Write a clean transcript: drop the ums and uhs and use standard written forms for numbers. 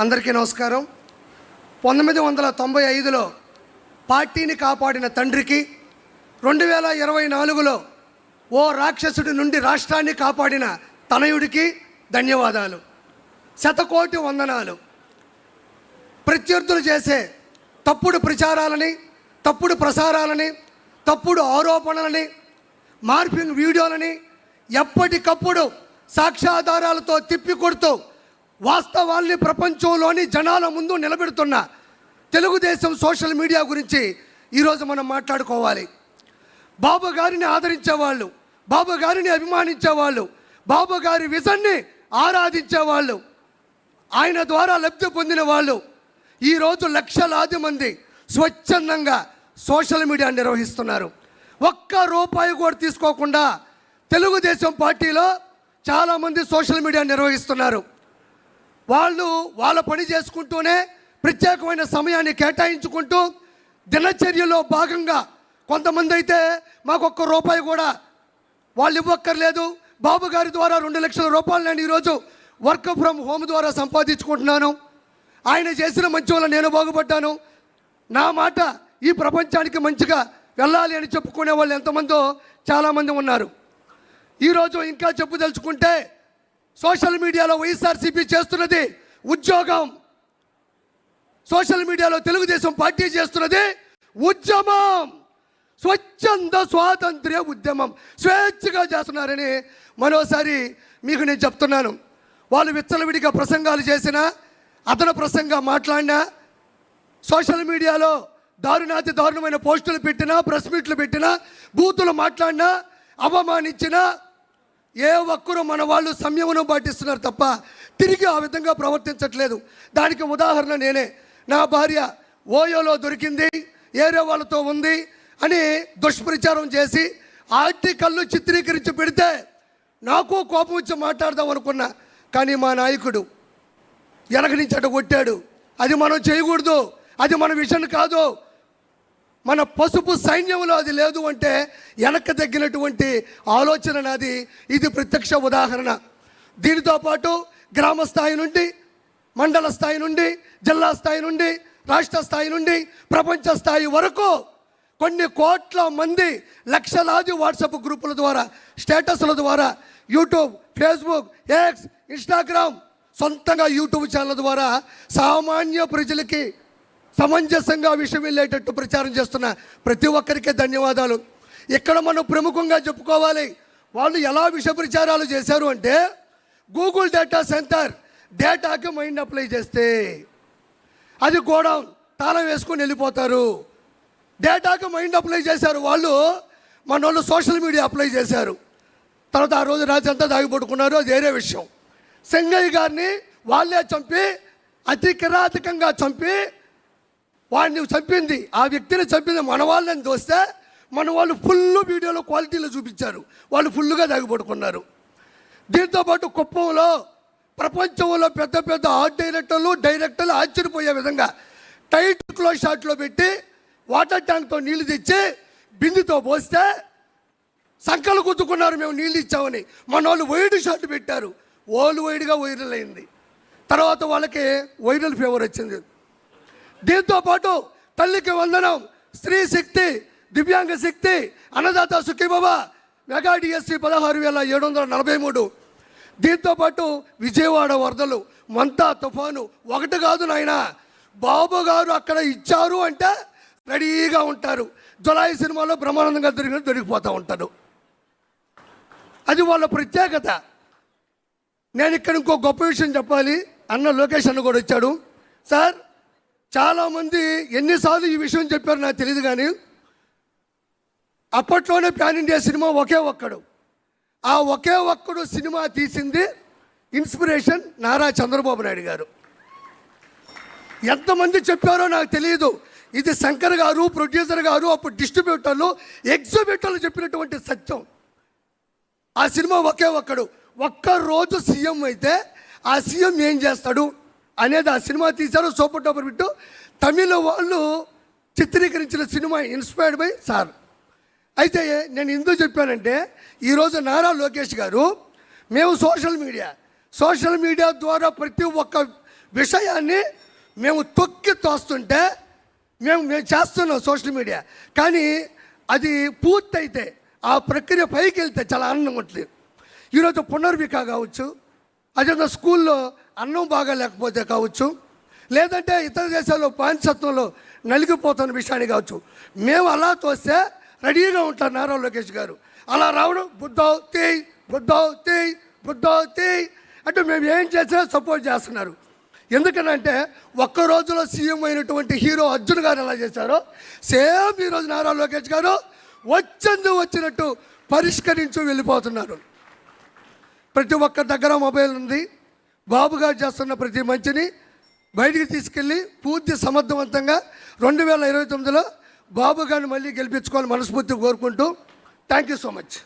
అందరికీ నమస్కారం. 1995లో పార్టీని కాపాడిన తండ్రికి, 2024లో ఓ రాక్షసుడి నుండి రాష్ట్రాన్ని కాపాడిన తనయుడికి ధన్యవాదాలు. శతకోటి వందనాలు. ప్రత్యర్థులు చేసే తప్పుడు ప్రచారాలని, తప్పుడు ప్రసారాలని, తప్పుడు ఆరోపణలని, మార్ఫింగ్ వీడియోలని ఎప్పటికప్పుడు సాక్ష్యాధారాలతో తిప్పికొడుతూ వాస్తవాల్ని ప్రపంచంలోని జనాల ముందు నిలబెడుతున్న తెలుగుదేశం సోషల్ మీడియా గురించి ఈరోజు మనం మాట్లాడుకోవాలి. బాబు గారిని ఆదరించేవాళ్ళు, బాబు గారిని అభిమానించేవాళ్ళు, బాబు గారి విజన్ని ఆరాధించేవాళ్ళు, ఆయన ద్వారా లబ్ధి పొందిన వాళ్ళు ఈరోజు లక్షలాది మంది స్వచ్ఛందంగా సోషల్ మీడియా నిర్వహిస్తున్నారు. ఒక్క రూపాయి కూడా తీసుకోకుండా తెలుగుదేశం పార్టీలో చాలామంది సోషల్ మీడియా నిర్వహిస్తున్నారు. వాళ్ళు వాళ్ళ పని చేసుకుంటూనే ప్రత్యేకమైన సమయాన్ని కేటాయించుకుంటూ దినచర్యలో భాగంగా కొంతమంది అయితే మాకు ఒక్క రూపాయి కూడా వాళ్ళు ఇవ్వక్కర్లేదు, బాబు గారి ద్వారా 2 లక్షల రూపాయలు నేను ఈరోజు వర్క్ ఫ్రమ్ హోమ్ ద్వారా సంపాదించుకుంటున్నాను, ఆయన చేసిన మంచి వల్ల నేను బాగుపడ్డాను, నా మాట ఈ ప్రపంచానికి మంచిగా వెళ్ళాలి అని చెప్పుకునే వాళ్ళు ఎంతమందో చాలామంది ఉన్నారు. ఈరోజు ఇంకా చెప్పుదలుచుకుంటే సోషల్ మీడియాలో వైఎస్ఆర్సీపీ చేస్తున్నది ఉద్యోగం, సోషల్ మీడియాలో తెలుగుదేశం పార్టీ చేస్తున్నది ఉద్యమం, స్వచ్ఛంద స్వాతంత్ర్య ఉద్యమం. స్వేచ్ఛగా చేస్తున్నారని మరోసారి మీకు నేను చెప్తున్నాను. వాళ్ళు విచ్చలవిడిగా ప్రసంగాలు చేసినా, అతను ప్రసంగా మాట్లాడినా, సోషల్ మీడియాలో దారుణాతి దారుణమైన పోస్టులు పెట్టినా, ప్రెస్ మీట్లు పెట్టినా, బూతులు మాట్లాడినా, అవమానించినా ఏ ఒక్కరూ మన వాళ్ళు సంయమనం పాటిస్తున్నారు తప్ప తిరిగి ఆ విధంగా ప్రవర్తించట్లేదు. దానికి ఉదాహరణ నేనే. నా భార్య ఓయోలో దొరికింది, ఏరే వాళ్ళతో ఉంది అని దుష్ప్రచారం చేసి ఆర్టికల్ను చిత్రీకరించి పెడితే నాకు కోపం వచ్చి మాట్లాడదాం అనుకున్నా. కానీ మా నాయకుడు వెనక నుంచి అటు కొట్టాడు. అది మనం చేయకూడదు, అది మన విషయం కాదు, మన పసుపు సైన్యంలో అది లేదు అంటే వెనక్కి తగ్గినటువంటి ఆలోచన నాది. ఇది ప్రత్యక్ష ఉదాహరణ. దీనితో పాటు గ్రామ స్థాయి నుండి, మండల స్థాయి నుండి, జిల్లా స్థాయి నుండి, రాష్ట్ర స్థాయి నుండి, ప్రపంచ స్థాయి వరకు కొన్ని కోట్ల మంది లక్షలాది వాట్సాప్ గ్రూపుల ద్వారా, స్టేటస్ల ద్వారా, యూట్యూబ్, ఫేస్బుక్, ఎక్స్, ఇన్స్టాగ్రామ్, సొంతంగా యూట్యూబ్ ఛానల్ ద్వారా సామాన్య ప్రజలకి సమంజసంగా విషయం వెళ్ళేటట్టు ప్రచారం చేస్తున్న ప్రతి ఒక్కరికి ధన్యవాదాలు. ఇక్కడ మనం ప్రముఖంగా చెప్పుకోవాలి. వాళ్ళు ఎలా విష ప్రచారాలు చేశారు అంటే, గూగుల్ డేటా సెంటర్ డేటాకి మైండ్ అప్లై చేస్తే అది గోడౌన్ తాళం వేసుకొని వెళ్ళిపోతారు. డేటాకి మైండ్ అప్లై చేశారు వాళ్ళు, మన వాళ్ళు సోషల్ మీడియా అప్లై చేశారు. తర్వాత ఆ రోజు రాత్రి అంతా దాగిపడుకున్నారు, అది వేరే విషయం. సింగయ్య గారిని వాళ్ళే చంపి, అతి కిరాతకంగా చంపి, వాడిని చంపింది, ఆ వ్యక్తిని చంపింది మన వాళ్ళని చూస్తే మన వాళ్ళు ఫుల్ వీడియోలో క్వాలిటీలో చూపించారు, వాళ్ళు ఫుల్గా దాగిపడుకున్నారు. దీంతోపాటు కుప్పంలో ప్రపంచంలో పెద్ద పెద్ద ఆర్ట్ డైరెక్టర్లు ఆశ్చర్యపోయే విధంగా టైట్ క్లోజ్ షాట్లో పెట్టి వాటర్ ట్యాంక్తో నీళ్లు తెచ్చి బిందుతో పోస్తే సంకలు గుద్దుకున్నారు, మేము నీళ్ళు ఇచ్చామని. మన వాళ్ళు వైడ్ షాట్ పెట్టారు, ఓల్డ్ వైడ్గా వైరల్ అయింది. తర్వాత వాళ్ళకి వైరల్ ఫీవర్ వచ్చింది. దీంతోపాటు తల్లికి వందనం, స్త్రీ శక్తి, దివ్యాంగ శక్తి, అన్నదాత సుఖీబాబా, మెగా డిఎస్సి 16,743. దీంతోపాటు విజయవాడ వరదలు, మంతా తుఫాను, ఒకటి కాదు నాయన, బాబు గారు అక్కడ ఇచ్చారు అంటే రెడీగా ఉంటారు. జులాయి సినిమాలో బ్రహ్మానందంగా దొరికిపోతూ ఉంటారు. అది వాళ్ళ ప్రత్యేకత. నేను ఇక్కడ ఇంకో గొప్ప విషయం చెప్పాలి. అన్న లోకేష్ అన్న కూడా వచ్చాడు. సార్, చాలామంది ఎన్నిసార్లు ఈ విషయం చెప్పారు నాకు తెలియదు, కానీ అప్పట్లోనే ప్యాన్ ఇండియా సినిమా ఒకే ఒక్కడు. ఆ ఒకే ఒక్కడు సినిమా తీసింది ఇన్స్పిరేషన్ నారా చంద్రబాబు నాయుడు గారు. ఎంతమంది చెప్పారో నాకు తెలియదు. ఇది శంకర్ గారు, ప్రొడ్యూసర్ గారు, అప్పుడు డిస్ట్రిబ్యూటర్లు, ఎగ్జిబ్యూటర్లు చెప్పినటువంటి సత్యం. ఆ సినిమా ఒకే ఒక్కడు. ఒక్కరోజు సీఎం అయితే ఆ సీఎం ఏం చేస్తాడు అనేది ఆ సినిమా తీశారు. Super duper bit. తమిళ వాళ్ళు చిత్రీకరించిన సినిమా ఇన్స్పైర్డ్ బై సార్. అయితే నేను ఎందుకు చెప్పానంటే, ఈరోజు నారా లోకేష్ గారు మేము సోషల్ మీడియా ద్వారా ప్రతి ఒక్క విషయాన్ని మేము తొక్కి తోస్తుంటే మేము చేస్తున్నాం సోషల్ మీడియా, కానీ అది పూర్తయితే ఆ ప్రక్రియ పైకి వెళ్తే చాలా ఆనందంగా ఉంటుంది. ఈరోజు పునర్విక కావచ్చు, అదే స్కూల్లో అన్నం బాగా లేకపోతే కావచ్చు, లేదంటే ఇతర దేశాల్లో బానిసత్వంలో నలిగిపోతున్న విషయాన్ని కావచ్చు, మేము అలా తోస్తే రెడీగా ఉంటారు నారా లోకేష్ గారు. అలా రావడం బుద్ధౌ తేయ్ బుద్ధౌ తేయ్ బుద్ధౌ తేయ్ అంటే మేము ఏం చేసినా సపోర్ట్ చేస్తున్నారు. ఎందుకనంటే ఒక్క రోజులో సీఎం అయినటువంటి హీరో అర్జున్ గారు ఎలా చేశారో సేమ్ ఈరోజు నారా లోకేష్ గారు వచ్చినట్టు పరిష్కరించు వెళ్ళిపోతున్నారు. ప్రతి ఒక్క దగ్గర మొబైల్ ఉంది. బాబు గారు చేస్తున్న ప్రతి మంచిని బయటికి తీసుకెళ్ళి పూర్తి సమర్థవంతంగా 2029లో బాబు గారిని మళ్ళీ గెలిపించుకోవాలని మనస్ఫూర్తిగా కోరుకుంటూ థ్యాంక్ యూ సో మచ్.